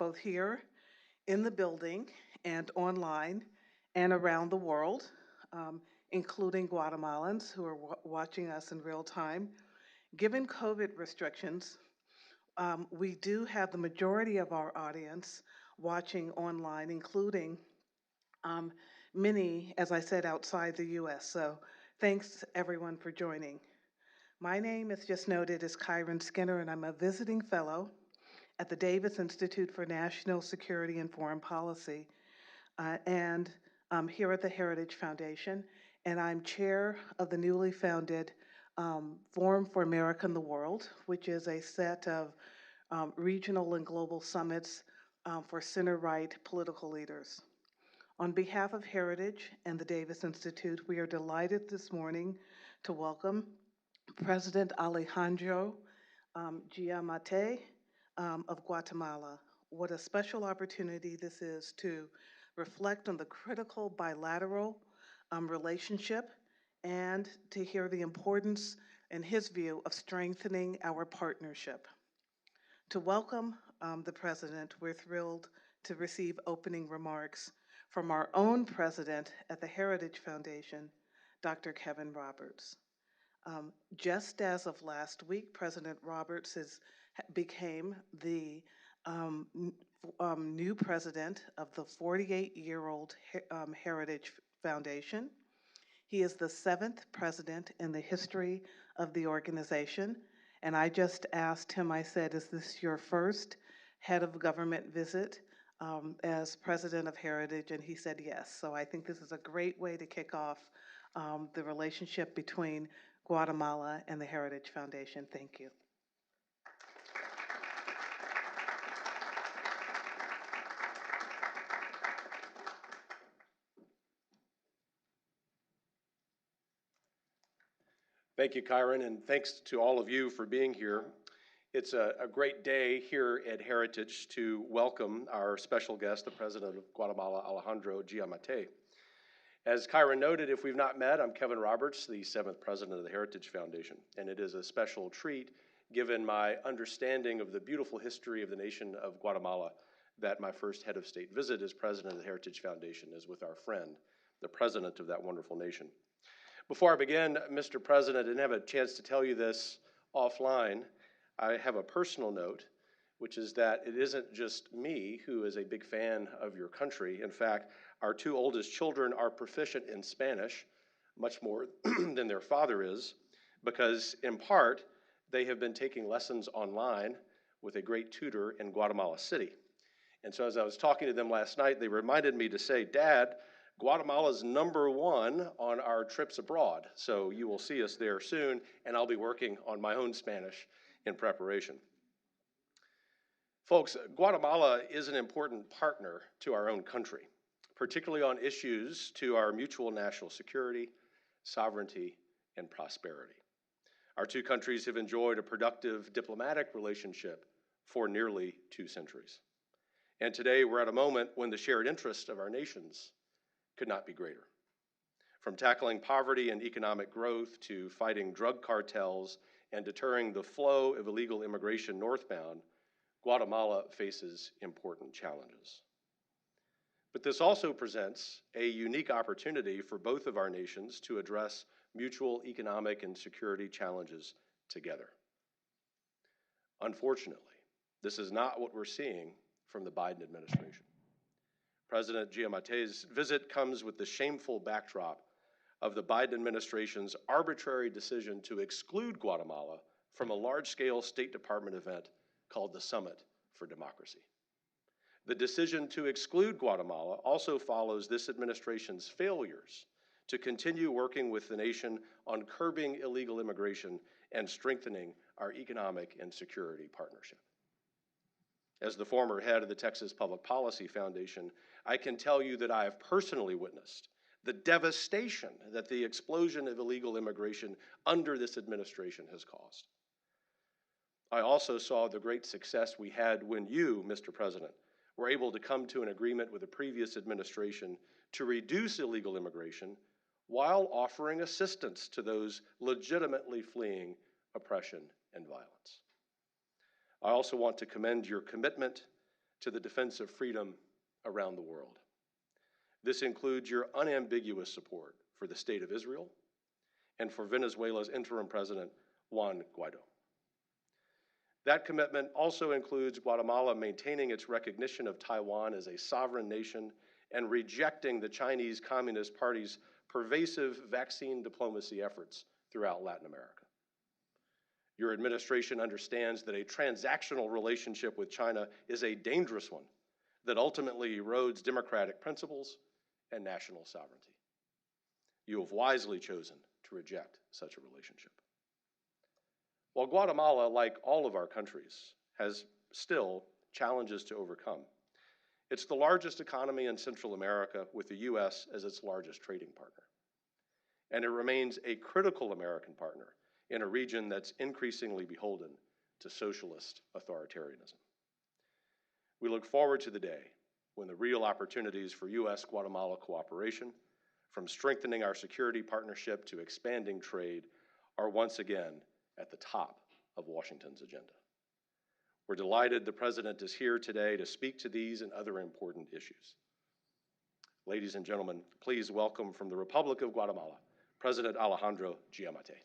both here in the building and online and around the world, including Guatemalans who are watching us in real time. Given COVID restrictions, we do have the majority of our audience watching online, including um, many, as I said, outside the US. So thanks everyone for joining. My name, as just noted, is Kyron Skinner, and I'm a visiting fellow at the Davis Institute for National Security and Foreign Policy, and here at the Heritage Foundation. And I'm chair of the newly founded Forum for America and the World, which is a set of regional and global summits for center-right political leaders. On behalf of Heritage and the Davis Institute, we are delighted this morning to welcome President Alejandro Giammattei of Guatemala. What a special opportunity this is to reflect on the critical bilateral relationship and to hear the importance, in his view, of strengthening our partnership. To welcome the President, we're thrilled to receive opening remarks from our own president at the Heritage Foundation, Dr. Kevin Roberts. Just as of last week, President Roberts became the new president of the 48-year-old Heritage Foundation. He is the 7th president in the history of the organization. And I just asked him, I said, is this your first head of government visit as president of Heritage? And he said yes. So I think this is a great way to kick off the relationship between Guatemala and the Heritage Foundation. Thank you. Thank you, Kyron, and thanks to all of you for being here. It's a great day here at Heritage to welcome our special guest, the President of Guatemala, Alejandro Giammattei. As Kyron noted, if we've not met, I'm Kevin Roberts, the 7th President of the Heritage Foundation, and it is a special treat, given my understanding of the beautiful history of the nation of Guatemala, that my first head of state visit as President of the Heritage Foundation is with our friend, the President of that wonderful nation. Before I begin, Mr. President, I didn't have a chance to tell you this offline. I have a personal note, which is that it isn't just me who is a big fan of your country. In fact, our 2 oldest children are proficient in Spanish, much more than their father is, because in part, they have been taking lessons online with a great tutor in Guatemala City. And so as I was talking to them last night, they reminded me to say, Dad, Guatemala's #1 on our trips abroad, so you will see us there soon, and I'll be working on my own Spanish in preparation. Folks, Guatemala is an important partner to our own country, particularly on issues to our mutual national security, sovereignty, and prosperity. Our 2 countries have enjoyed a productive diplomatic relationship for nearly 2 centuries. And today we're at a moment when the shared interests of our nations could not be greater. From tackling poverty and economic growth to fighting drug cartels and deterring the flow of illegal immigration northbound, Guatemala faces important challenges. But this also presents a unique opportunity for both of our nations to address mutual economic and security challenges together. Unfortunately, this is not what we're seeing from the Biden administration. President Giammattei's visit comes with the shameful backdrop of the Biden administration's arbitrary decision to exclude Guatemala from a large-scale State Department event called the Summit for Democracy. The decision to exclude Guatemala also follows this administration's failures to continue working with the nation on curbing illegal immigration and strengthening our economic and security partnership. As the former head of the Texas Public Policy Foundation, I can tell you that I have personally witnessed the devastation that the explosion of illegal immigration under this administration has caused. I also saw the great success we had when you, Mr. President, were able to come to an agreement with the previous administration to reduce illegal immigration while offering assistance to those legitimately fleeing oppression and violence. I also want to commend your commitment to the defense of freedom around the world. This includes your unambiguous support for the State of Israel and for Venezuela's interim president, Juan Guaido. That commitment also includes Guatemala maintaining its recognition of Taiwan as a sovereign nation and rejecting the Chinese Communist Party's pervasive vaccine diplomacy efforts throughout Latin America. Your administration understands that a transactional relationship with China is a dangerous one that ultimately erodes democratic principles and national sovereignty. You have wisely chosen to reject such a relationship. While Guatemala, like all of our countries, has still challenges to overcome, it's the largest economy in Central America with the U.S. as its largest trading partner. And it remains a critical American partner in a region that's increasingly beholden to socialist authoritarianism. We look forward to the day when the real opportunities for U.S. Guatemala cooperation, from strengthening our security partnership to expanding trade, are once again at the top of Washington's agenda. We're delighted the President is here today to speak to these and other important issues. Ladies and gentlemen, please welcome from the Republic of Guatemala, President Alejandro Giammattei.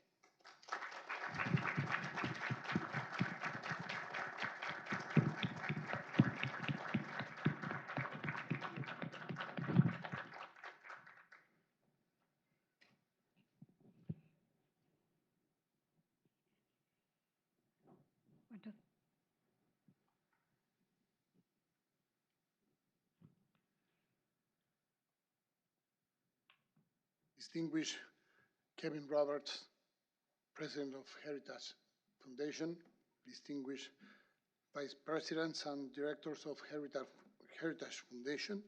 Distinguished Kevin Roberts, President of Heritage Foundation, distinguished Vice Presidents and Directors of Heritage Foundation,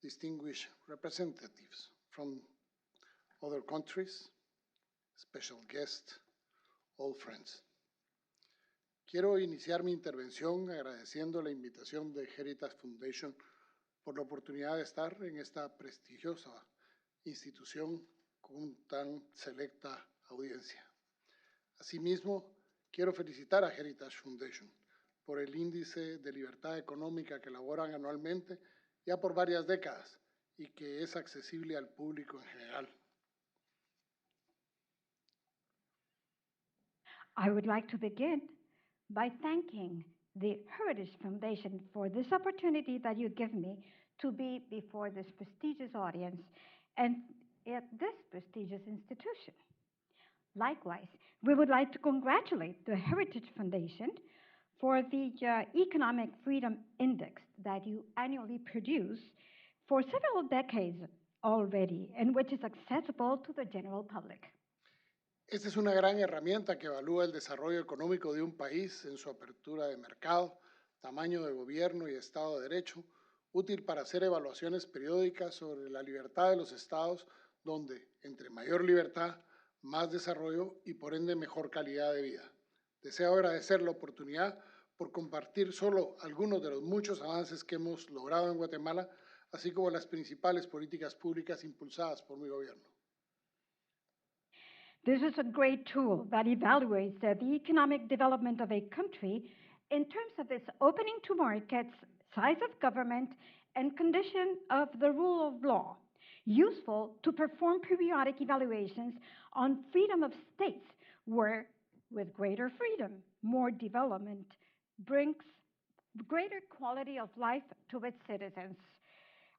distinguished representatives from other countries, special guests, all friends. Quiero iniciar mi intervención agradeciendo la invitación de Heritage Foundation por la oportunidad de estar en esta prestigiosa institución con tan selecta audiencia. Asimismo, quiero felicitar a Heritage Foundation por el índice de libertad económica que elaboran anualmente ya por varias décadas y que es accesible al público en general. I would like to begin by thanking the Heritage Foundation for this opportunity that you give me to be before this prestigious audience and at this prestigious institution. Likewise, we would like to congratulate the Heritage Foundation for the Economic Freedom Index that you annually produce for several decades already and which is accessible to the general public. Esta es una gran herramienta que evalúa el desarrollo económico de un país en su apertura de mercado, tamaño de gobierno y Estado de Derecho, útil para hacer evaluaciones periódicas sobre la libertad de los estados, donde, entre mayor libertad, más desarrollo y por ende mejor calidad de vida. Deseo agradecer la oportunidad por compartir solo algunos de los muchos avances que hemos logrado en Guatemala, así como las principales políticas públicas impulsadas por mi gobierno. This is a great tool that evaluates the economic development of a country in terms of its opening to markets, size of government, and condition of the rule of law, useful to perform periodic evaluations on freedom of states, where, with greater freedom, more development brings greater quality of life to its citizens.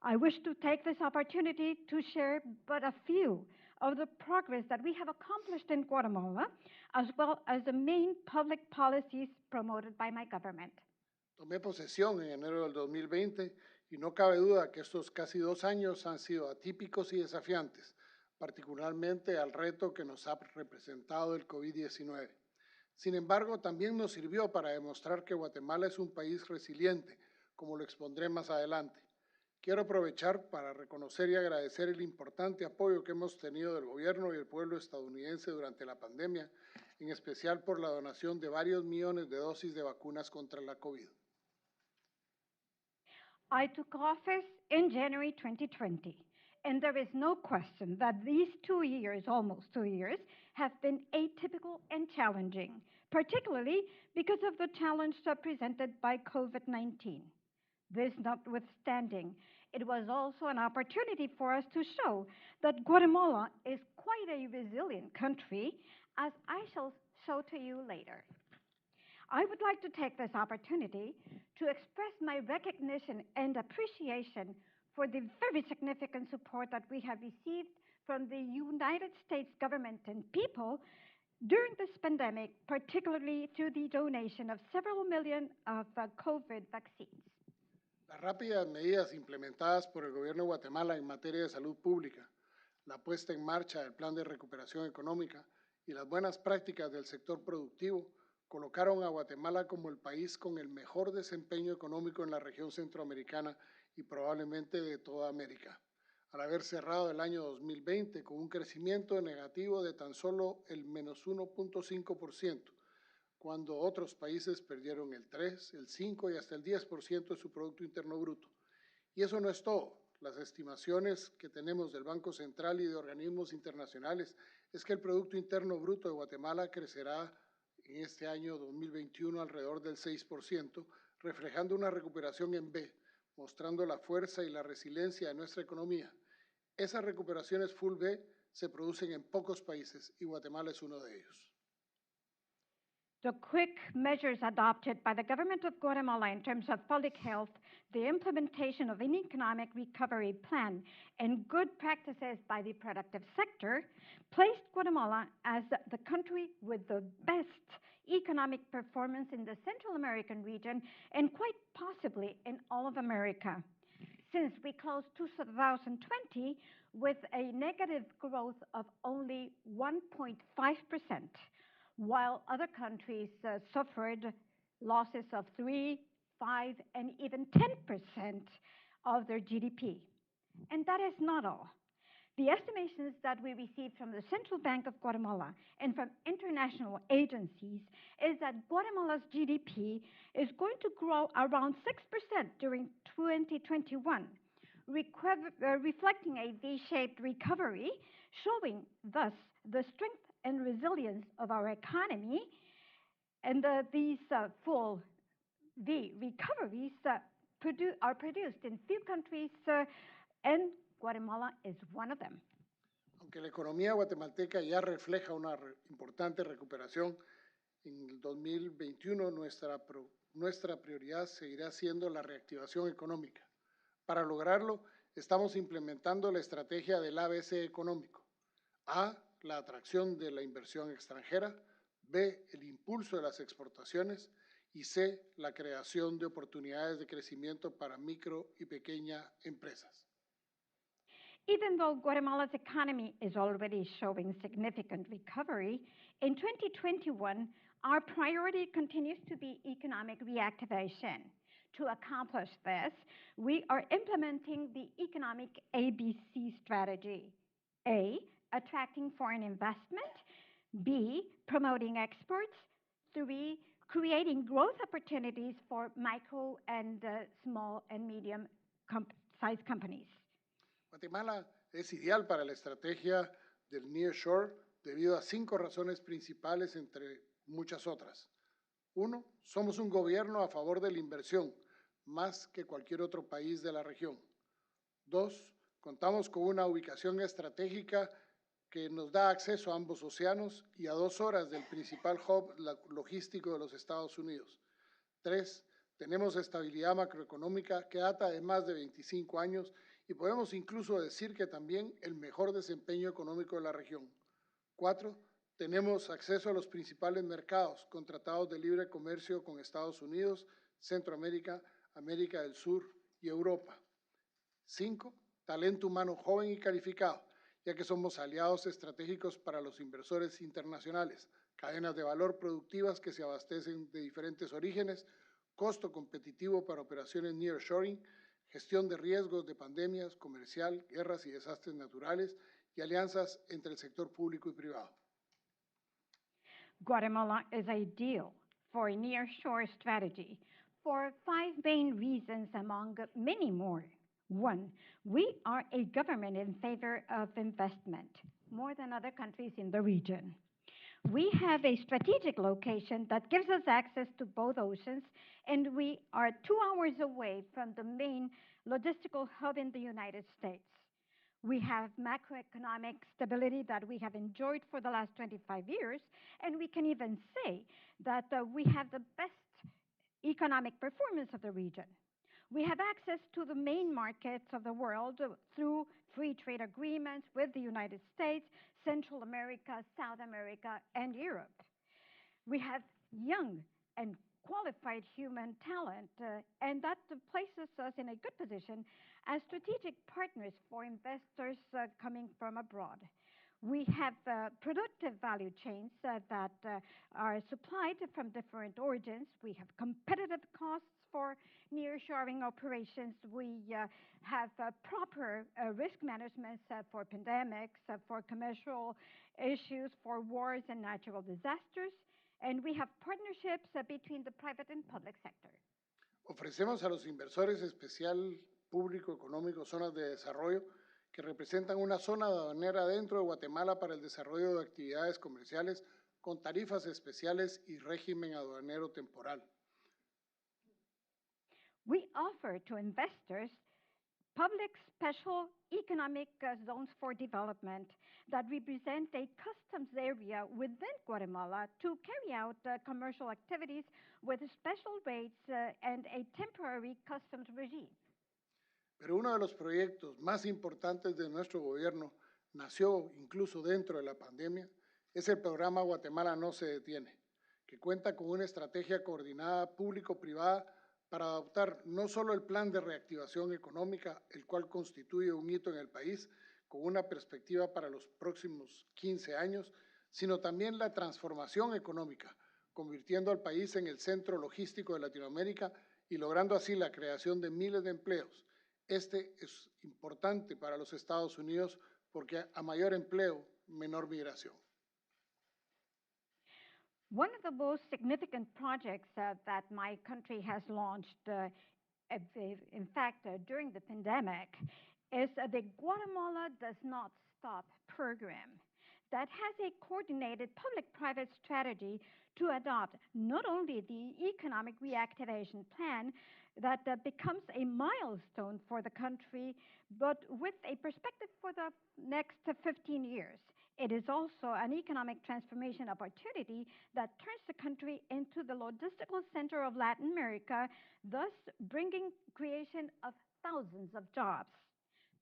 I wish to take this opportunity to share but a few of the progress that we have accomplished in Guatemala, as well as the main public policies promoted by my government. Tomé posesión en enero del 2020 y no cabe duda que estos casi 2 años han sido atípicos y desafiantes, particularmente al reto que nos ha representado el COVID-19. Sin embargo, también nos sirvió para demostrar que Guatemala es un país resiliente, como lo expondré más adelante. Quiero aprovechar para reconocer y agradecer el importante apoyo que hemos tenido del gobierno y el pueblo estadounidense durante la pandemia, en especial por la donación de varios millones de dosis de vacunas contra la COVID. I took office in January 2020, and there is no question that these 2 years, almost 2 years, have been atypical and challenging, particularly because of the challenge presented by COVID-19. This notwithstanding, it was also an opportunity for us to show that Guatemala is quite a resilient country, as I shall show to you later. I would like to take this opportunity to express my recognition and appreciation for the very significant support that we have received from the United States government and people during this pandemic, particularly through the donation of several million of COVID vaccines. Las rápidas medidas implementadas por el gobierno de Guatemala en materia de salud pública, la puesta en marcha del plan de recuperación económica y las buenas prácticas del sector productivo colocaron a Guatemala como el país con el mejor desempeño económico en la región centroamericana y probablemente de toda América, al haber cerrado el año 2020 con un crecimiento negativo de tan solo el menos 1.5%, cuando otros países perdieron el 3, el 5 y hasta el 10% de su Producto Interno Bruto. Y eso no es todo. Las estimaciones que tenemos del Banco Central y de organismos internacionales es que el Producto Interno Bruto de Guatemala crecerá en este año 2021 alrededor del 6%, reflejando una recuperación en B, mostrando la fuerza y la resiliencia de nuestra economía. Esas recuperaciones full B se producen en pocos países y Guatemala es uno de ellos. The quick measures adopted by the government of Guatemala in terms of public health, the implementation of an economic recovery plan, and good practices by the productive sector placed Guatemala as the country with the best economic performance in the Central American region and quite possibly in all of America. Since we closed 2020 with a negative growth of only 1.5%, while other countries suffered losses of 3, 5, and even 10% of their GDP. And that is not all. The estimations that we received from the Central Bank of Guatemala and from international agencies is that Guatemala's GDP is going to grow around 6% during 2021, reflecting a V-shaped recovery, showing thus the strength and resilience of our economy. And these full V recoveries are produced in few countries, and Guatemala is one of them. Aunque la economía guatemalteca ya refleja una importante recuperación, en el 2021 nuestra prioridad seguirá siendo la reactivación económica. Para lograrlo, estamos implementando la estrategia del ABC económico. A, la atracción de la inversión extranjera, B, el impulso de las exportaciones y C, la creación de oportunidades de crecimiento para micro y pequeñas empresas. Even though Guatemala's economy is already showing significant recovery, in 2021, our priority continues to be economic reactivation. To accomplish this, we are implementing the economic ABC strategy. A, attracting foreign investment. B, promoting exports. 3, creating growth opportunities for micro and small and medium-sized companies. Guatemala es ideal para la estrategia del nearshore debido a 5 razones principales entre muchas otras. 1, somos un gobierno a favor de la inversión, más que cualquier otro país de la región. 2, contamos con una ubicación estratégica que nos da acceso a ambos océanos y a 2 horas del principal hub logístico de los Estados Unidos. 3, tenemos estabilidad macroeconómica que data de más de 25 años y podemos incluso decir que también el mejor desempeño económico de la región. 4, tenemos acceso a los principales mercados con tratados de libre comercio con Estados Unidos, Centroamérica, América del Sur y Europa. 5, talento humano joven y calificado, ya que somos aliados estratégicos para los inversores internacionales, cadenas de valor productivas que se abastecen de diferentes orígenes, costo competitivo para operaciones nearshoring, gestión de riesgos de pandemias, comercial, guerras y desastres naturales y alianzas entre el sector público y privado. Guatemala is ideal for a nearshore strategy for 5 main reasons among many more. 1, we are a government in favor of investment, more than other countries in the region. We have a strategic location that gives us access to both oceans, and we are 2 hours away from the main logistical hub in the United States. We have macroeconomic stability that we have enjoyed for the last 25 years, and we can even say that we have the best economic performance of the region. We have access to the main markets of the world through free trade agreements with the United States, Central America, South America, and Europe. We have young and qualified human talent, and that places us in a good position as strategic partners for investors coming from abroad. We have productive value chains that are supplied from different origins. We have competitive costs for nearshoring operations. We have proper risk management for pandemics, for commercial issues, for wars and natural disasters. And we have partnerships between the private and public sector. Ofrecemos a los inversores especial público económico zonas de desarrollo que representan una zona aduanera dentro de Guatemala para el desarrollo de actividades comerciales con tarifas especiales y régimen aduanero temporal. We offer to investors public special economic zones for development that represent a customs area within Guatemala to carry out commercial activities with special rates and a temporary customs regime. Pero uno de los proyectos más importantes de nuestro gobierno nació incluso dentro de la pandemia, es el programa Guatemala no se detiene, que cuenta con una estrategia coordinada público-privada para adoptar no solo el plan de reactivación económica, el cual constituye un hito en el país con una perspectiva para los próximos 15 años, sino también la transformación económica, convirtiendo al país en el centro logístico de Latinoamérica y logrando así la creación de miles de empleos. Este es importante para los Estados Unidos porque a mayor empleo, menor migración. One of the most significant projects that my country has launched, in fact, during the pandemic, is the Guatemala Does Not Stop program that has a coordinated public-private strategy to adopt not only the economic reactivation plan that becomes a milestone for the country, but with a perspective for the next 15 years. It is also an economic transformation opportunity that turns the country into the logistical center of Latin America, thus bringing creation of thousands of jobs.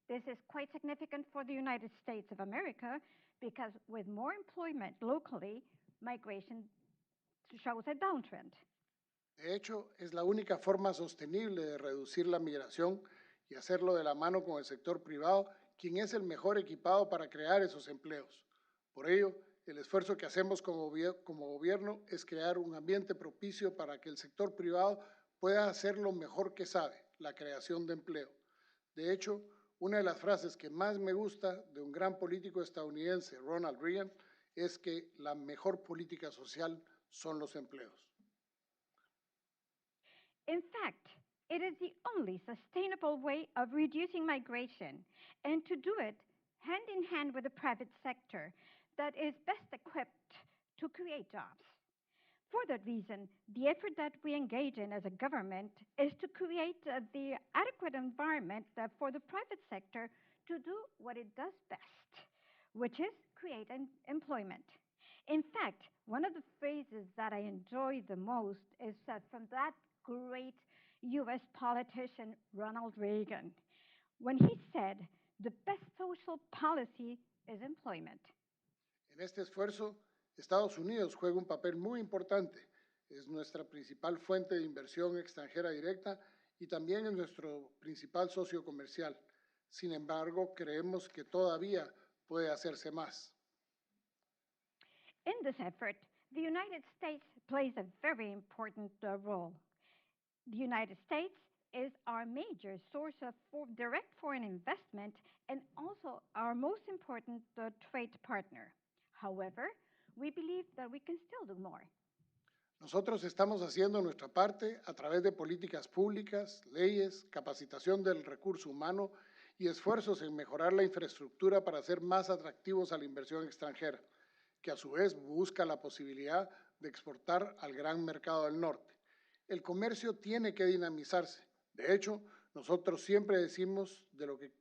This is quite significant for the United States of America because with more employment locally, migration shows a downtrend. De hecho, es la única forma sostenible de reducir la migración y hacerlo de la mano con el sector privado, quien es el mejor equipado para crear esos empleos. Por ello, el esfuerzo que hacemos como gobierno es crear un ambiente propicio para que el sector privado pueda hacer lo mejor que sabe, la creación de empleo. De hecho, una de las frases que más me gusta de un gran político estadounidense, Ronald Reagan, es que la mejor política social son los empleos. In fact, it is the only sustainable way of reducing migration, and to do it hand in hand with the private sector that is best equipped to create jobs. For that reason, the effort that we engage in as a government is to create the adequate environment for the private sector to do what it does best, which is create employment. In fact, one of the phrases that I enjoy the most is from that great U.S. politician, Ronald Reagan, when he said, the best social policy is employment. En este esfuerzo, Estados Unidos juega un papel muy importante. Es nuestra principal fuente de inversión extranjera directa y también es nuestro principal socio comercial. Sin embargo, creemos que todavía puede hacerse más. In this effort, the United States plays a very important role. The United States is our major source of direct foreign investment and also our most important trade partner. However, we believe that we can still do more. Nosotros estamos haciendo nuestra parte a través de políticas públicas, leyes, capacitación del recurso humano y esfuerzos en mejorar la infraestructura para hacer más atractivos a la inversión extranjera. que a su vez busca la posibilidad de exportar al gran mercado del norte. El comercio tiene que dinamizarse. De hecho, nosotros siempre decimos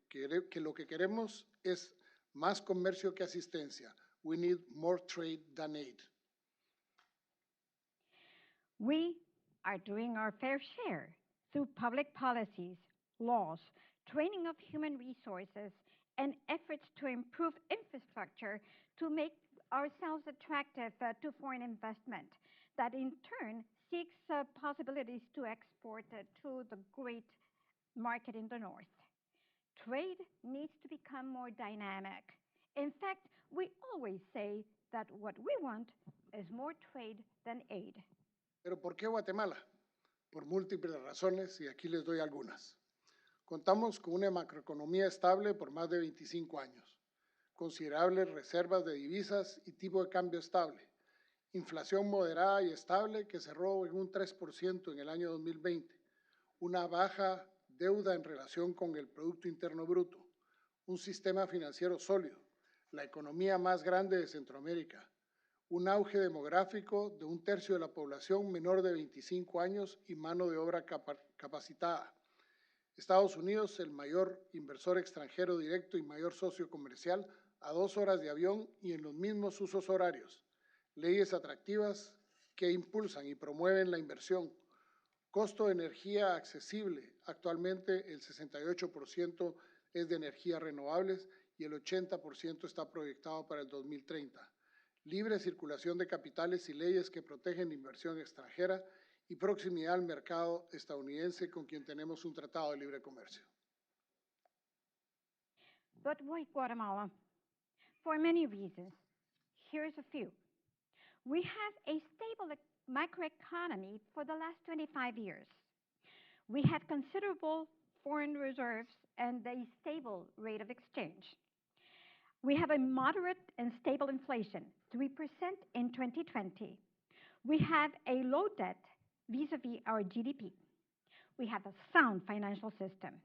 que lo que queremos es más comercio que asistencia. We need more trade than aid. We are doing our fair share through public policies, laws, training of human resources, and efforts to improve infrastructure to make ourselves attractive to foreign investment that in turn seeks possibilities to export to the great market in the north. Trade needs to become more dynamic. In fact, we always say that what we want is more trade than aid. ¿Pero por qué Guatemala? Por múltiples razones y aquí les doy algunas. Contamos con una macroeconomía estable por más de 25 años, considerables reservas de divisas y tipo de cambio estable, inflación moderada y estable que cerró en un 3% en el año 2020, una baja deuda en relación con el Producto Interno Bruto, un sistema financiero sólido, la economía más grande de Centroamérica, un auge demográfico de un tercio de la población menor de 25 años y mano de obra capacitada. Estados Unidos, el mayor inversor extranjero directo y mayor socio comercial, a 2 horas de avión y en los mismos usos horarios. Leyes atractivas que impulsan y promueven la inversión. Costo de energía accesible. Actualmente el 68% es de energías renovables y el 80% está proyectado para el 2030. Libre circulación de capitales y leyes que protegen la inversión extranjera y proximidad al mercado estadounidense con quien tenemos un tratado de libre comercio. But why Guatemala? For many reasons. Here's a few. We have a stable microeconomy for the last 25 years. We have considerable foreign reserves and a stable rate of exchange. We have a moderate and stable inflation, 3% in 2020. We have a low debt vis-a-vis our GDP. We have a sound financial system.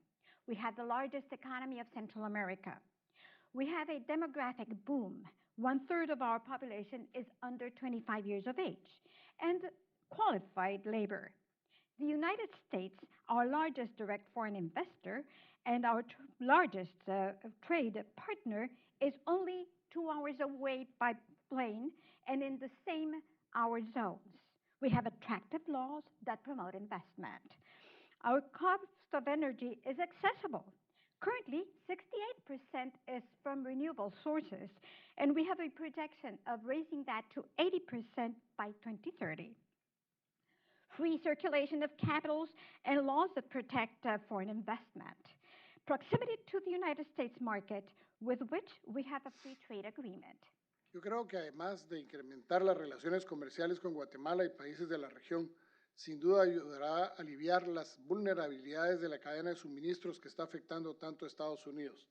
We have the largest economy of Central America. We have a demographic boom. 1/3 of our population is under 25 years of age, and qualified labor. The United States, our largest direct foreign investor and our largest trade partner, is only 2 hours away by plane and in the same hour zones. We have attractive laws that promote investment. Our cost of energy is accessible. Currently, 68% is from renewable sources, and we have a projection of raising that to 80% by 2030. Free circulation of capitals and laws that protect foreign investment. Proximity to the United States market, with which we have a free trade agreement. Yo creo que además de incrementar las relaciones comerciales con Guatemala y países de la región, sin duda ayudará a aliviar las vulnerabilidades de la cadena de suministros que está afectando tanto a Estados Unidos.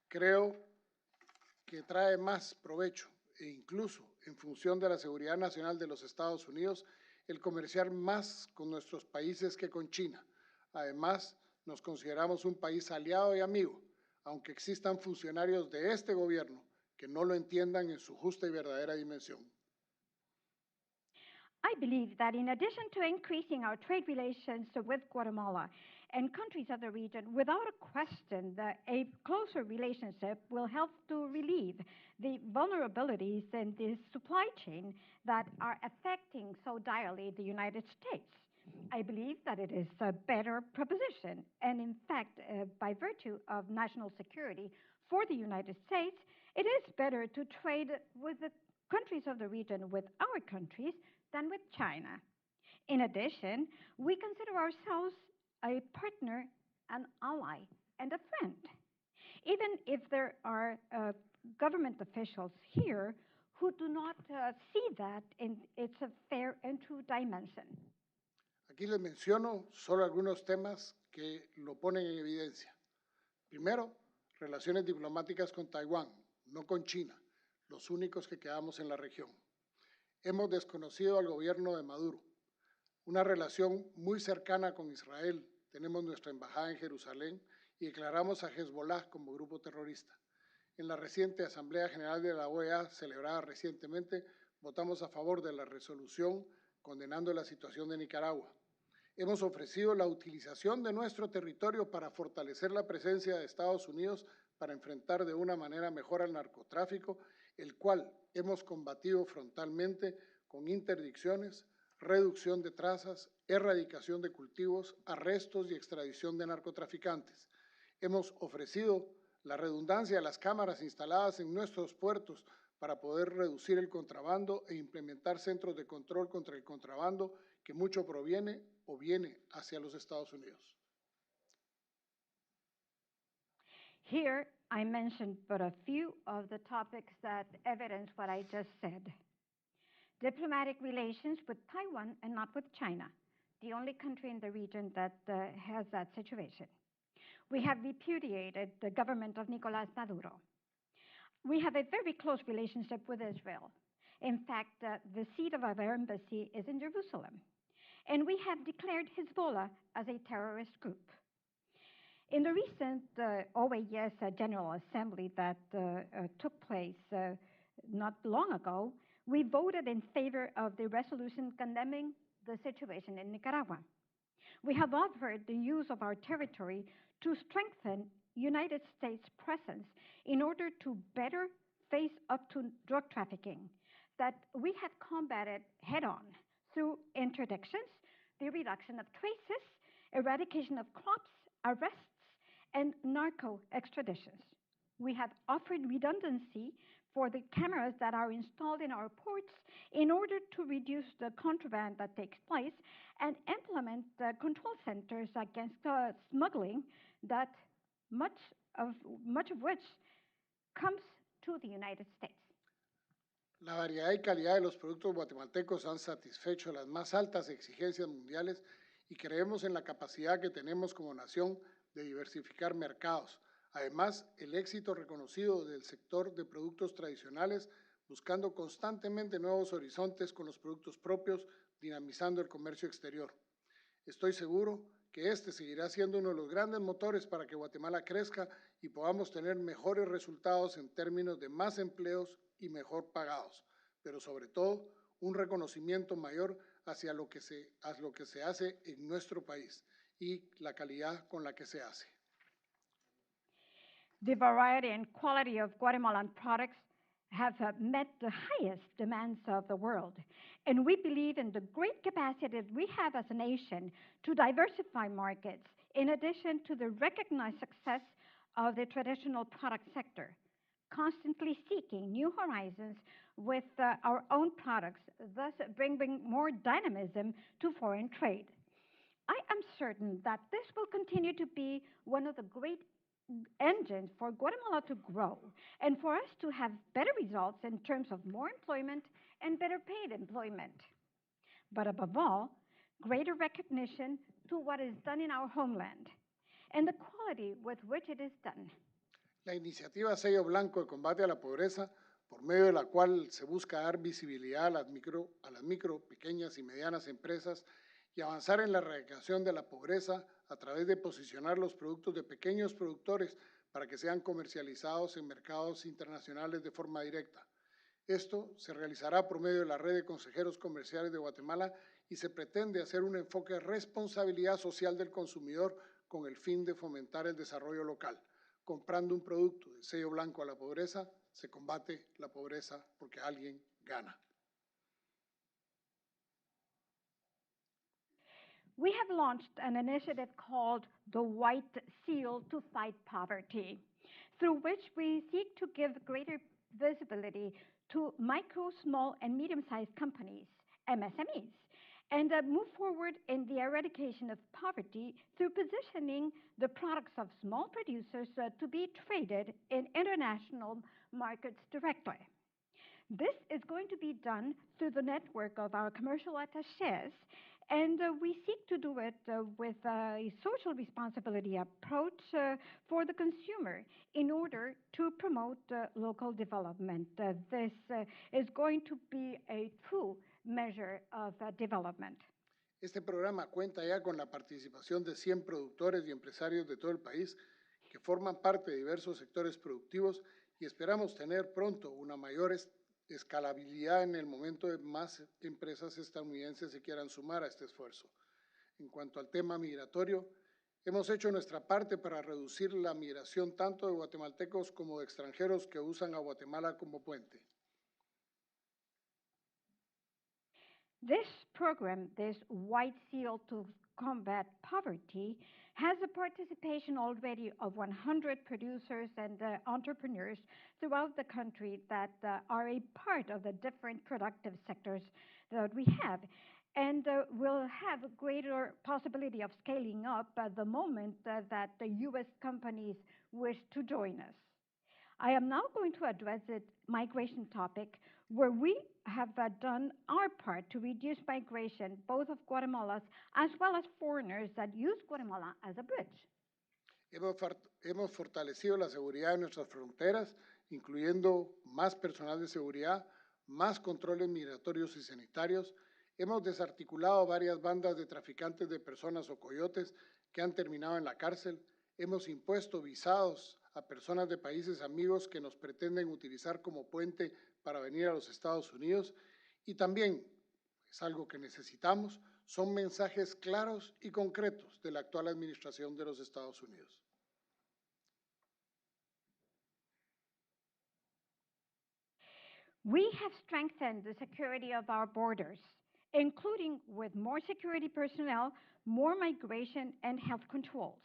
Creo que trae más provecho e incluso en función de la seguridad nacional de los Estados Unidos, el comerciar más con nuestros países que con China. Además, nos consideramos un país aliado y amigo, aunque existan funcionarios de este gobierno que no lo entiendan en su justa y verdadera dimensión. I believe that in addition to increasing our trade relations with Guatemala and countries of the region, without a question, a closer relationship will help to relieve the vulnerabilities in the supply chain that are affecting so direly the United States. I believe that it is a better proposition, and in fact, by virtue of national security for the United States, it is better to trade with the countries of the region with our countries than with China. In addition, we consider ourselves a partner, an ally, and a friend, even if there are government officials here who do not see that in its fair and true dimension. Aquí les menciono solo algunos temas que lo ponen en evidencia. Primero, relaciones diplomáticas con Taiwán, no con China, los únicos que quedamos en la región. Hemos desconocido al gobierno de Maduro. Una relación muy cercana con Israel. Tenemos nuestra embajada en Jerusalén y declaramos a Hezbollah como grupo terrorista. En la reciente Asamblea General de la OEA, celebrada recientemente, votamos a favor de la resolución condenando la situación de Nicaragua. Hemos ofrecido la utilización de nuestro territorio para fortalecer la presencia de Estados Unidos para enfrentar de una manera mejor al narcotráfico, el cual hemos combatido frontalmente con interdicciones, reducción de trazas, erradicación de cultivos, arrestos y extradición de narcotraficantes. Hemos ofrecido la redundancia de las cámaras instaladas en nuestros puertos para poder reducir el contrabando e implementar centros de control contra el contrabando que mucho proviene o viene hacia los Estados Unidos. Here, I mentioned but a few of the topics that evidence what I just said. Diplomatic relations with Taiwan and not with China, the only country in the region that has that situation. We have repudiated the government of Nicolás Maduro. We have a very close relationship with Israel. In fact, the seat of our embassy is in Jerusalem. And we have declared Hezbollah as a terrorist group. In the recent OAS General Assembly that took place not long ago, we voted in favor of the resolution condemning the situation in Nicaragua. We have offered the use of our territory to strengthen United States presence in order to better face up to drug trafficking that we have combated head-on through interdictions, the reduction of traces, eradication of crops, arrests, and narco extraditions. We have offered redundancy for the cameras that are installed in our ports in order to reduce the contraband that takes place and implement control centers against smuggling that much of which comes to the United States. La variedad y calidad de los productos guatemaltecos han satisfecho las más altas exigencias mundiales y creemos en la capacidad que tenemos como nación de diversificar mercados. Además, el éxito reconocido del sector de productos tradicionales, buscando constantemente nuevos horizontes con los productos propios, dinamizando el comercio exterior. Estoy seguro que este seguirá siendo uno de los grandes motores para que Guatemala crezca y podamos tener mejores resultados en términos de más empleos y mejor pagados, pero sobre todo un reconocimiento mayor hacia lo que se hace en nuestro país y la calidad con la que se hace. The variety and quality of Guatemalan products have met the highest demands of the world. And we believe in the great capacity that we have as a nation to diversify markets, in addition to the recognized success of the traditional product sector, constantly seeking new horizons with our own products, thus bringing more dynamism to foreign trade. I am certain that this will continue to be one of the great engines for Guatemala to grow and for us to have better results in terms of more employment and better paid employment. But above all, greater recognition to what is done in our homeland and the quality with which it is done. La iniciativa Sello Blanco de Combate a la Pobreza, por medio de la cual se busca dar visibilidad a las micro, pequeñas y medianas empresas y avanzar en la erradicación de la pobreza a través de posicionar los productos de pequeños productores para que sean comercializados en mercados internacionales de forma directa. Esto se realizará por medio de la red de consejeros comerciales de Guatemala y se pretende hacer un enfoque de responsabilidad social del consumidor con el fin de fomentar el desarrollo local. Comprando un producto de sello blanco a la pobreza, se combate la pobreza porque alguien gana. We have launched an initiative called the White Seal to Fight Poverty, through which we seek to give greater visibility to micro, small, and medium-sized companies, MSMEs, and move forward in the eradication of poverty through positioning the products of small producers to be traded in international markets directly. This is going to be done through the network of our commercial attachés, and we seek to do it with a social responsibility approach for the consumer in order to promote local development. This is going to be a true measure of development. Este programa cuenta ya con la participación de 100 productores y empresarios de todo el país que forman parte de diversos sectores productivos y esperamos tener pronto una mayor escalabilidad en el momento de más empresas estadounidenses se quieran sumar a este esfuerzo. En cuanto al tema migratorio, hemos hecho nuestra parte para reducir la migración tanto de guatemaltecos como de extranjeros que usan a Guatemala como puente. This program, this White Seal to Combat Poverty, has a participation already of 100 producers and entrepreneurs throughout the country that are a part of the different productive sectors that we have, and will have a greater possibility of scaling up the moment that the U.S. companies wish to join us. I am now going to address the migration topic, where we have done our part to reduce migration, both of Guatemalans as well as foreigners that use Guatemala as a bridge. Hemos fortalecido la seguridad de nuestras fronteras, incluyendo más personal de seguridad, más controles migratorios y sanitarios. Hemos desarticulado varias bandas de traficantes de personas o coyotes que han terminado en la cárcel. Hemos impuesto visados a personas de países amigos que nos pretenden utilizar como puente para venir a los Estados Unidos. Y también, es algo que necesitamos, son mensajes claros y concretos de la actual administración de los Estados Unidos. We have strengthened the security of our borders, including with more security personnel, more migration, and health controls.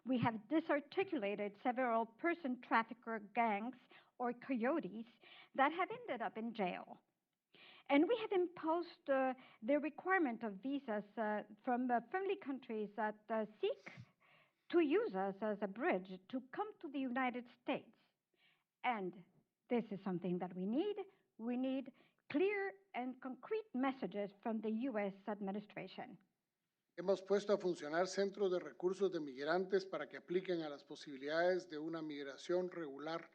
We have disarticulated several person trafficker gangs or coyotes that have ended up in jail. And we have imposed the requirement of visas from friendly countries that seek to use us as a bridge to come to the United States. And this is something that we need. We need clear and concrete messages from the U.S. administration. Hemos puesto a funcionar centros de recursos de migrantes para que apliquen a las posibilidades de una migración regular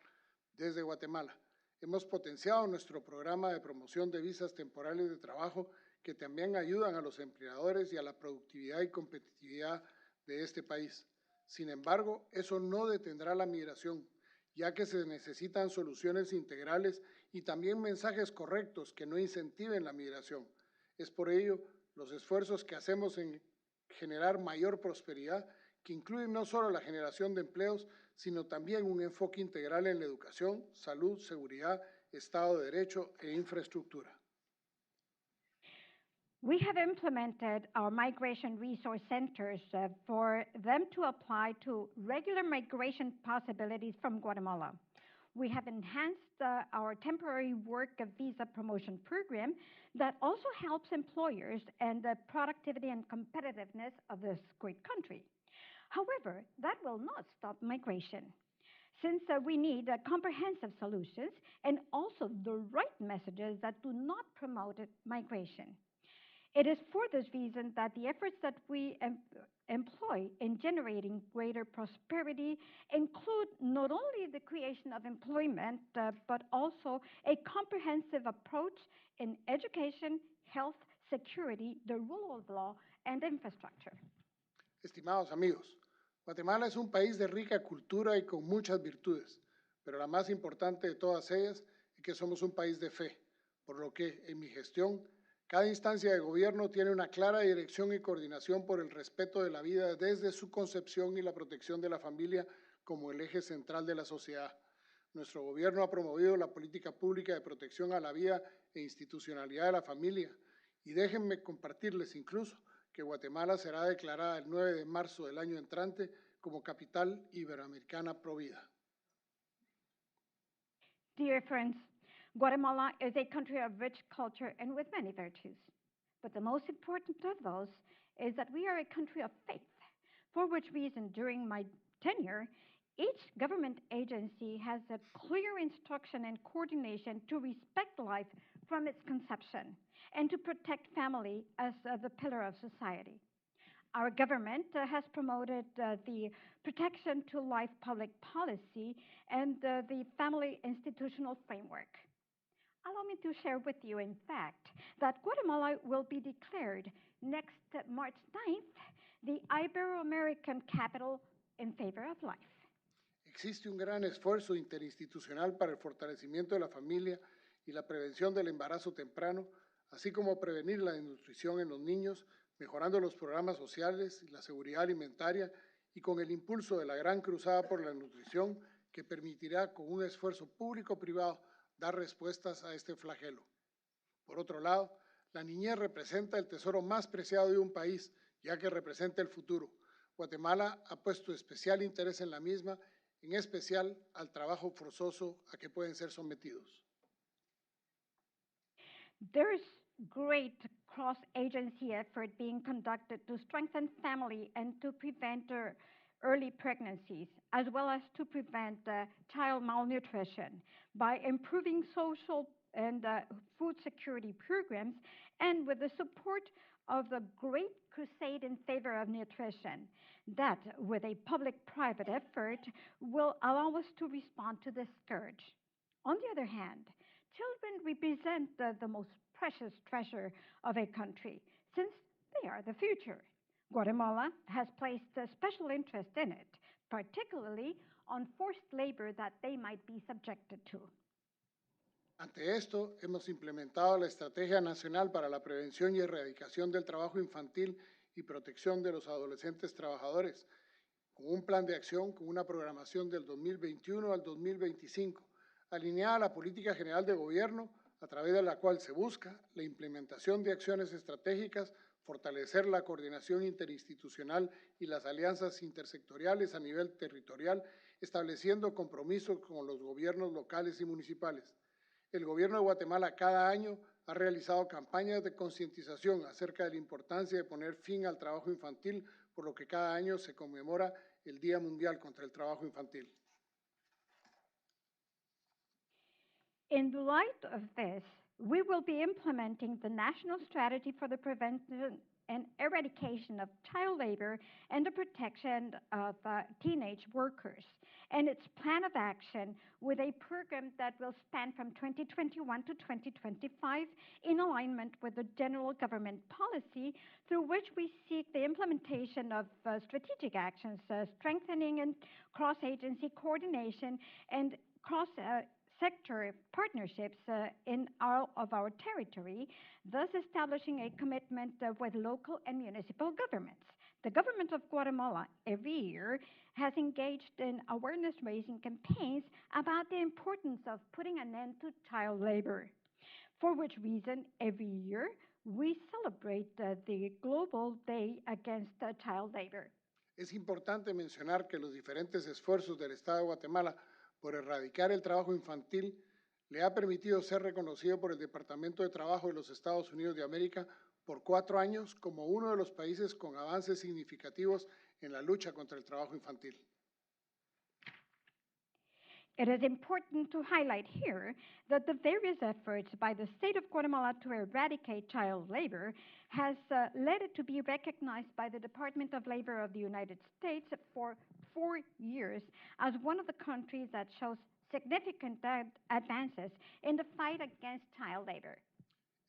desde Guatemala. Hemos potenciado nuestro programa de promoción de visas temporales de trabajo que también ayudan a los empleadores y a la productividad y competitividad de este país. Sin embargo, eso no detendrá la migración, ya que se necesitan soluciones integrales y también mensajes correctos que no incentiven la migración. Es por ello los esfuerzos que hacemos en generar mayor prosperidad, que incluyen no solo la generación de empleos, sino también un enfoque integral en la educación, salud, seguridad, Estado de Derecho e infraestructura. We have implemented our migration resource centers for them to apply to regular migration possibilities from Guatemala. We have enhanced our temporary work visa promotion program that also helps employers and the productivity and competitiveness of this great country. However, that will not stop migration, since we need comprehensive solutions and also the right messages that do not promote migration. It is for this reason that the efforts that we employ in generating greater prosperity include not only the creation of employment, but also a comprehensive approach in education, health, security, the rule of law, and infrastructure. Estimados amigos, Guatemala es un país de rica cultura y con muchas virtudes, pero la más importante de todas ellas es que somos un país de fe, por lo que en mi gestión cada instancia de gobierno tiene una clara dirección y coordinación por el respeto de la vida desde su concepción y la protección de la familia como el eje central de la sociedad. Nuestro gobierno ha promovido la política pública de protección a la vida e institucionalidad de la familia. Y déjenme compartirles incluso que Guatemala será declarada el 9 de marzo del año entrante como capital iberoamericana pro vida. Dear friends, Guatemala is a country of rich culture and with many virtues. But the most important of those is that we are a country of faith, for which reason, during my tenure, each government agency has a clear instruction and coordination to respect life from its conception and to protect family as the pillar of society. Our government has promoted the protection to life public policy and the family institutional framework. Allow me to share with you, in fact, that Guatemala will be declared next March 9th the Ibero-American capital in favor of life. Existe un gran esfuerzo interinstitucional para el fortalecimiento de la familia y la prevención del embarazo temprano, así como prevenir la desnutrición en los niños, mejorando los programas sociales y la seguridad alimentaria y con el impulso de la gran cruzada por la nutrición que permitirá con un esfuerzo público-privado dar respuestas a este flagelo. Por otro lado, la niñez representa el tesoro más preciado de un país, ya que representa el futuro. Guatemala ha puesto especial interés en la misma, en especial al trabajo forzoso a que pueden ser sometidos. There's great cross-agency effort being conducted to strengthen family and to prevent early pregnancies, as well as to prevent child malnutrition by improving social and food security programs and with the support of the Great Crusade in Favor of Nutrition that, with a public-private effort, will allow us to respond to this scourge. On the other hand, children represent the most precious treasure of a country, since they are the future. Guatemala has placed a special interest in it, particularly on forced labor that they might be subjected to. Ante esto, hemos implementado la Estrategia Nacional para la Prevención y Erradicación del Trabajo Infantil y Protección de los Adolescentes Trabajadores, con un plan de acción con una programación del 2021 al 2025, alineada a la Política General de Gobierno, a través de la cual se busca la implementación de acciones estratégicas, fortalecer la coordinación interinstitucional y las alianzas intersectoriales a nivel territorial, estableciendo compromisos con los gobiernos locales y municipales. El gobierno de Guatemala cada año ha realizado campañas de concientización acerca de la importancia de poner fin al trabajo infantil, por lo que cada año se conmemora el Día Mundial contra el Trabajo Infantil. In the light of this, we will be implementing the National Strategy for the Prevention and Eradication of Child Labor and the Protection of Teenage Workers, and its plan of action with a program that will span from 2021 to 2025 in alignment with the general government policy, through which we seek the implementation of strategic actions, strengthening and cross-agency coordination and sector partnerships in all of our territory, thus establishing a commitment with local and municipal governments. The government of Guatemala every year has engaged in awareness-raising campaigns about the importance of putting an end to child labor, for which reason every year we celebrate the Global Day Against Child Labor. Es importante mencionar que los diferentes esfuerzos del Estado de Guatemala por erradicar el trabajo infantil le ha permitido ser reconocido por el Departamento de Trabajo de los Estados Unidos de América por 4 años como uno de los países con avances significativos en la lucha contra el trabajo infantil. It is important to highlight here that the various efforts by the state of Guatemala to eradicate child labor has led it to be recognized by the Department of Labor of the United States for 4 years as one of the countries that shows significant advances in the fight against child labor.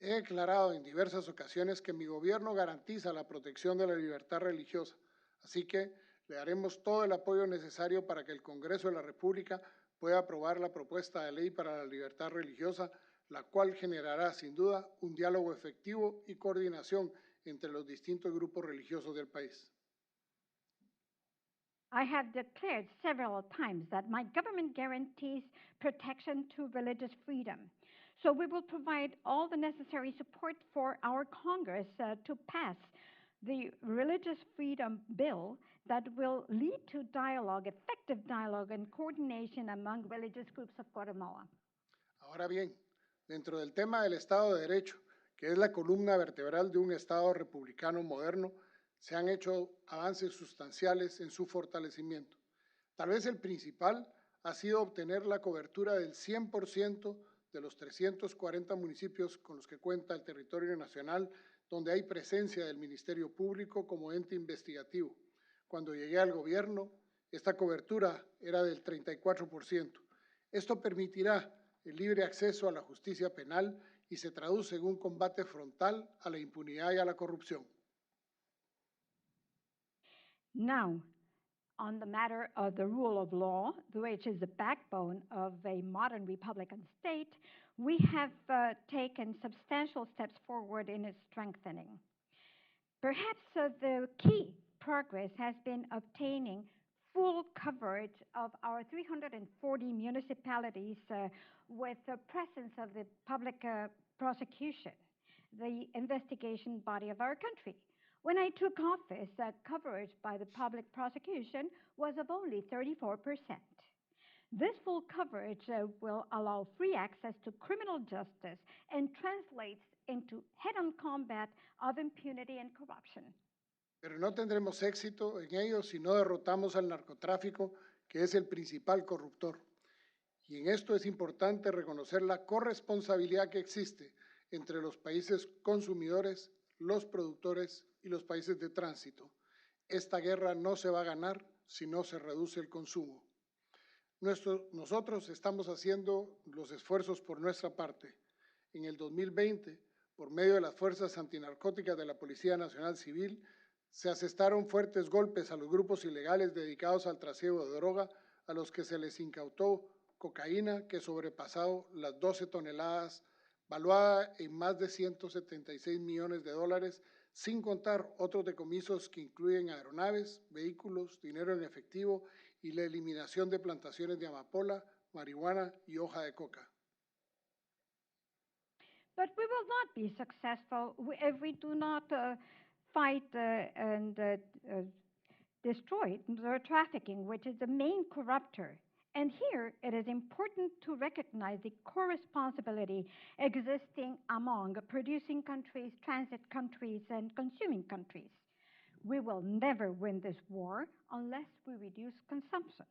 He declarado en diversas ocasiones que mi gobierno garantiza la protección de la libertad religiosa, así que le daremos todo el apoyo necesario para que el Congreso de la República pueda aprobar la propuesta de ley para la libertad religiosa, la cual generará sin duda un diálogo efectivo y coordinación entre los distintos grupos religiosos del país. I have declared several times that my government guarantees protection to religious freedom. So we will provide all the necessary support for our Congress to pass the Religious Freedom Bill that will lead to dialogue, effective dialogue and coordination among religious groups of Guatemala. Ahora bien, dentro del tema del Estado de Derecho, que es la columna vertebral de un Estado republicano moderno, se han hecho avances sustanciales en su fortalecimiento. Tal vez el principal ha sido obtener la cobertura del 100% de los 340 municipios con los que cuenta el territorio nacional, donde hay presencia del Ministerio Público como ente investigativo. Cuando llegué al gobierno, esta cobertura era del 34%. Esto permitirá el libre acceso a la justicia penal y se traduce en un combate frontal a la impunidad y a la corrupción. Now, on the matter of the rule of law, which is the backbone of a modern Republican state, we have taken substantial steps forward in its strengthening. Perhaps the key progress has been obtaining full coverage of our 340 municipalities with the presence of the public prosecution, the investigation body of our country. When I took office, coverage by the public prosecution was of only 34%. This full coverage will allow free access to criminal justice and translates into head-on combat of impunity and corruption. Pero no tendremos éxito en ello si no derrotamos al narcotráfico, que es el principal corruptor. Y en esto es importante reconocer la corresponsabilidad que existe entre los países consumidores, los productores y los países de tránsito. Esta guerra no se va a ganar si no se reduce el consumo. Nosotros estamos haciendo los esfuerzos por nuestra parte. En el 2020, por medio de las fuerzas antinarcóticas de la Policía Nacional Civil, se asestaron fuertes golpes a los grupos ilegales dedicados al trasiego de droga, a los que se les incautó cocaína que sobrepasó las 12 toneladas, valuada en más de 176 millones de dólares, sin contar otros decomisos que incluyen aeronaves, vehículos, dinero en efectivo y la eliminación de plantaciones de amapola, marihuana y hoja de coca. But we will not be successful if we do not fight and destroy drug trafficking, which is the main corruptor. And here it is important to recognize the co-responsibility existing among producing countries, transit countries, and consuming countries. We will never win this war unless we reduce consumption.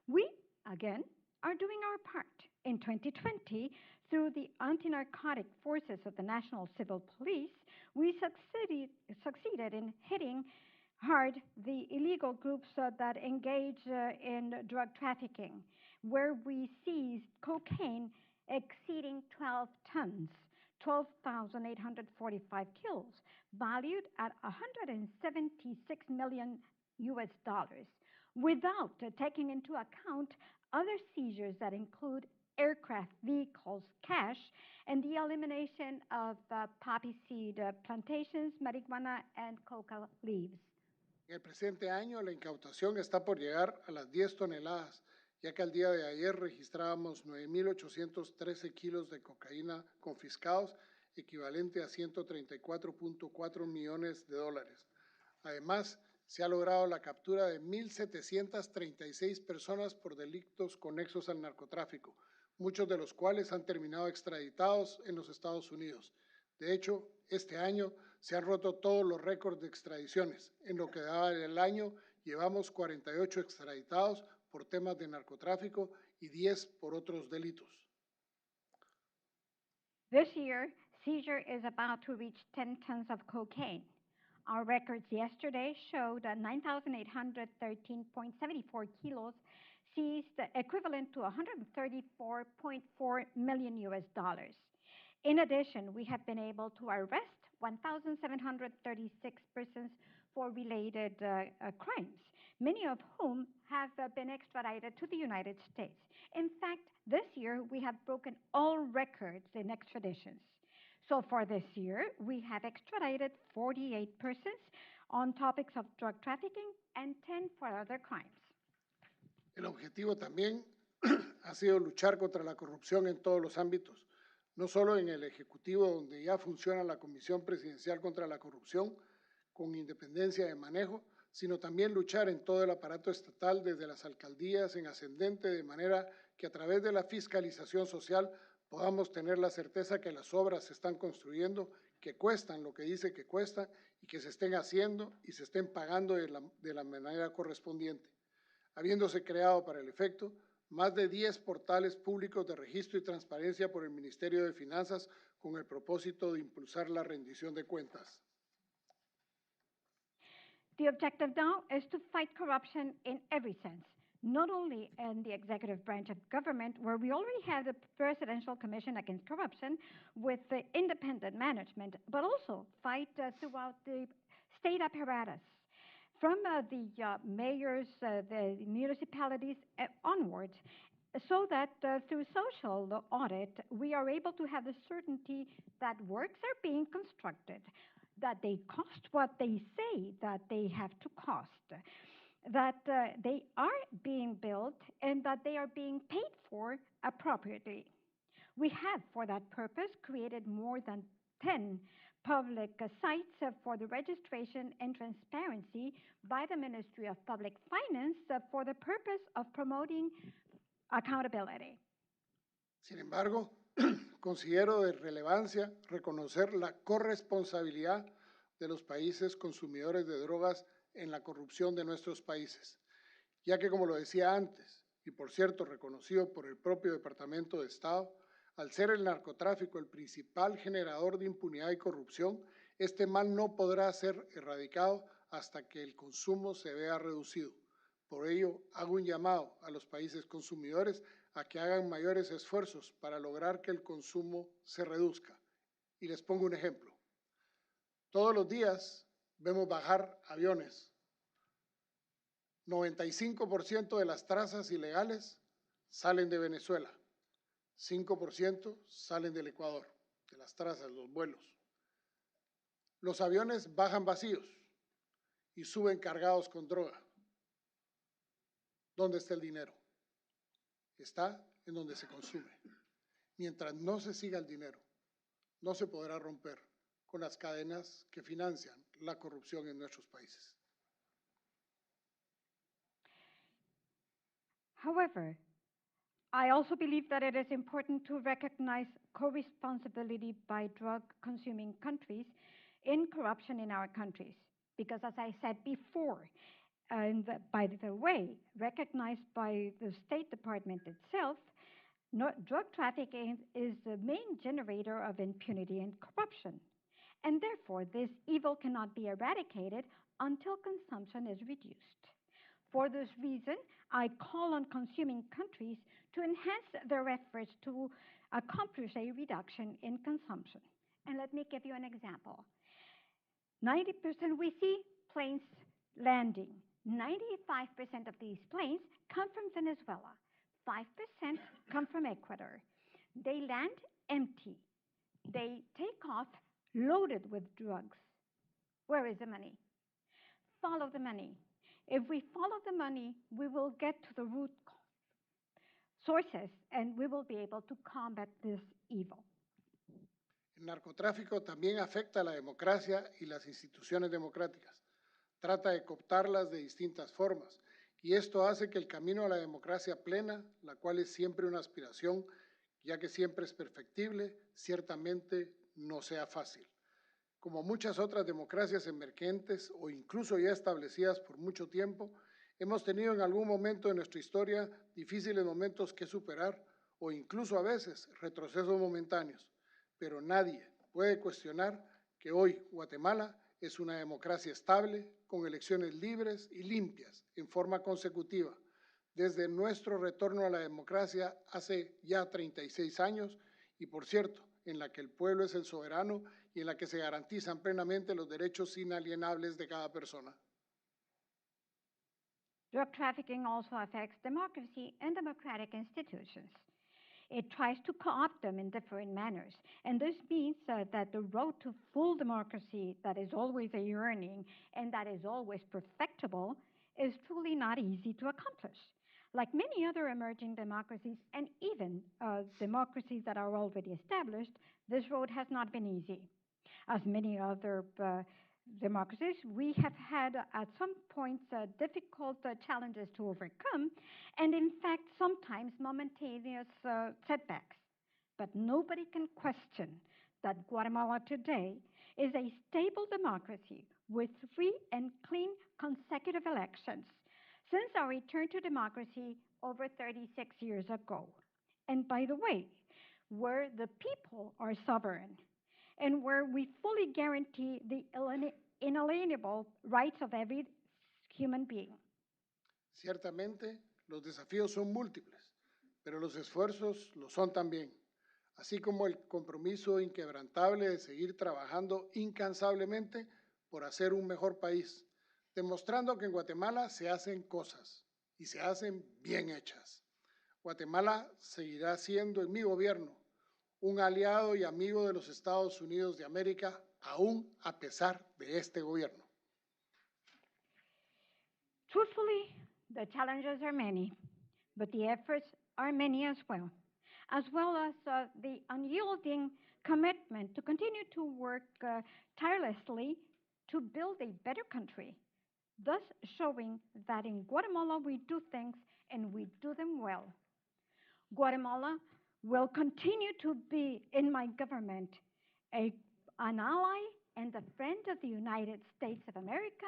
We, again, are doing our part. In 2020, through the anti-narcotic forces of the National Civil Police, we succeeded in hitting hard the illegal groups that engage in drug trafficking, where we seized cocaine exceeding 12 tons, 12,845 kilos, valued at 176 million US dollars, without taking into account other seizures that include aircraft, vehicles, cash, and the elimination of poppy seed plantations, marijuana, and coca leaves. En el presente año, la incautación está por llegar a las 10 toneladas, ya que al día de ayer registrábamos 9,813 kilos de cocaína confiscados, equivalente a 134.4 millones de dólares. Además, se ha logrado la captura de 1,736 personas por delitos conexos al narcotráfico, muchos de los cuales han terminado extraditados en los Estados Unidos. De hecho, este año se han roto todos los récords de extradiciones. En lo que da el año, llevamos 48 extraditados por temas de narcotráfico y 10 por otros delitos. This year, seizure is about to reach 10 tons of cocaine. Our records yesterday showed 9,813.74 kilos seized, equivalent to 134.4 million US dollars. In addition, we have been able to arrest 1,736 persons for related crimes, many of whom have been extradited to the United States. In fact, this year we have broken all records in extraditions. So for this year, we have extradited 48 persons on topics of drug trafficking and 10 for other crimes. El objetivo también ha sido luchar contra la corrupción en todos los ámbitos, no solo en el Ejecutivo, donde ya funciona la Comisión Presidencial contra la Corrupción, con independencia de manejo, sino también luchar en todo el aparato estatal, desde las alcaldías en ascendente, de manera que a través de la fiscalización social podamos tener la certeza que las obras se están construyendo, que cuestan lo que dice que cuestan y que se estén haciendo y se estén pagando de la manera correspondiente. Habiéndose creado para el efecto más de 10 portales públicos de registro y transparencia por el Ministerio de Finanzas con el propósito de impulsar la rendición de cuentas. The objective now is to fight corruption in every sense, not only in the executive branch of government, where we already have the Presidential Commission Against Corruption with the independent management, but also fight throughout the state apparatus. from the mayors, the municipalities onwards, so that through social audit, we are able to have the certainty that works are being constructed, that they cost what they say that they have to cost, that they are being built, and that they are being paid for appropriately. We have, for that purpose, created more than 10 public sites for the registration and transparency by the Ministry of Public Finance for the purpose of promoting accountability. Sin embargo, considero de relevancia reconocer la corresponsabilidad de los países consumidores de drogas en la corrupción de nuestros países, ya que, como lo decía antes, y por cierto reconocido por el propio Departamento de Estado, al ser el narcotráfico el principal generador de impunidad y corrupción, este mal no podrá ser erradicado hasta que el consumo se vea reducido. Por ello, hago un llamado a los países consumidores a que hagan mayores esfuerzos para lograr que el consumo se reduzca. Y les pongo un ejemplo. Todos los días vemos bajar aviones. 95% de las trazas ilegales salen de Venezuela. 5% salen del Ecuador, de las trazas, los vuelos. Los aviones bajan vacíos y suben cargados con droga. ¿Dónde está el dinero? Está en donde se consume. Mientras no se siga el dinero, no se podrá romper con las cadenas que financian la corrupción en nuestros países. However, I also believe that it is important to recognize co-responsibility by drug-consuming countries in corruption in our countries. Because as I said before, and by the way, recognized by the State Department itself, drug trafficking is the main generator of impunity and corruption. And therefore, this evil cannot be eradicated until consumption is reduced. For this reason, I call on consuming countries to enhance their efforts to accomplish a reduction in consumption. And let me give you an example. 90% we see planes landing. 95% of these planes come from Venezuela. 5% come from Ecuador. They land empty. They take off loaded with drugs. Where is the money? Follow the money. If we follow the money, we will get to the root sources and we will be able to combat this evil. El narcotráfico también afecta a la democracia y las instituciones democráticas. Trata de cooptarlas de distintas formas y esto hace que el camino a la democracia plena, la cual es siempre una aspiración, ya que siempre es perfectible, ciertamente no sea fácil. Como muchas otras democracias emergentes o incluso ya establecidas por mucho tiempo, hemos tenido en algún momento de nuestra historia difíciles momentos que superar o incluso a veces retrocesos momentáneos, pero nadie puede cuestionar que hoy Guatemala es una democracia estable, con elecciones libres y limpias en forma consecutiva, desde nuestro retorno a la democracia hace ya 36 años y, por cierto, en la que el pueblo es el soberano y en la que se garantizan plenamente los derechos inalienables de cada persona. Drug trafficking also affects democracy and democratic institutions. It tries to co-opt them in different manners, and this means that the road to full democracy that is always a yearning and that is always perfectible is truly not easy to accomplish. Like many other emerging democracies and even democracies that are already established, this road has not been easy. As many other democracies, we have had at some points difficult challenges to overcome, and in fact, sometimes momentaneous setbacks. But nobody can question that Guatemala today is a stable democracy with free and clean consecutive elections since our return to democracy over 36 years ago. And by the way, where the people are sovereign and where we fully guarantee the inalienable rights of every human being. Ciertamente, los desafíos son múltiples, pero los esfuerzos lo son también, así como el compromiso inquebrantable de seguir trabajando incansablemente por hacer un mejor país, demostrando que en Guatemala se hacen cosas y se hacen bien hechas. Guatemala seguirá siendo en mi gobierno un aliado y amigo de los Estados Unidos de América, aún a pesar de este gobierno. Truthfully, the challenges are many, but the efforts are many as well as the unyielding commitment to continue to work tirelessly to build a better country, thus showing that in Guatemala we do things and we do them well. Guatemala will continue to be in my government an ally and a friend of the United States of America,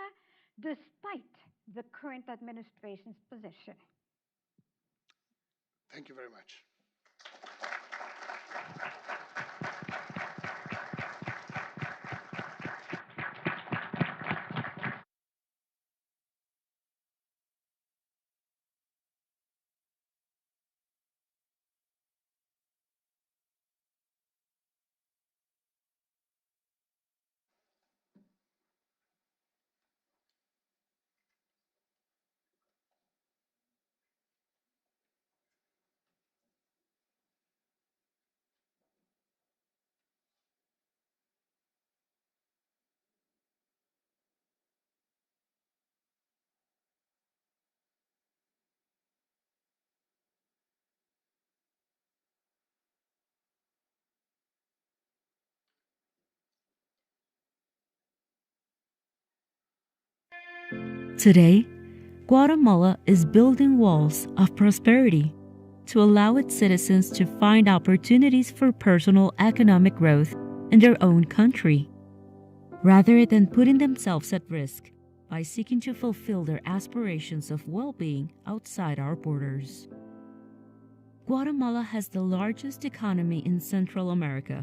despite the current administration's position. Thank you very much. Today, Guatemala is building walls of prosperity to allow its citizens to find opportunities for personal economic growth in their own country, rather than putting themselves at risk by seeking to fulfill their aspirations of well-being outside our borders. Guatemala has the largest economy in Central America,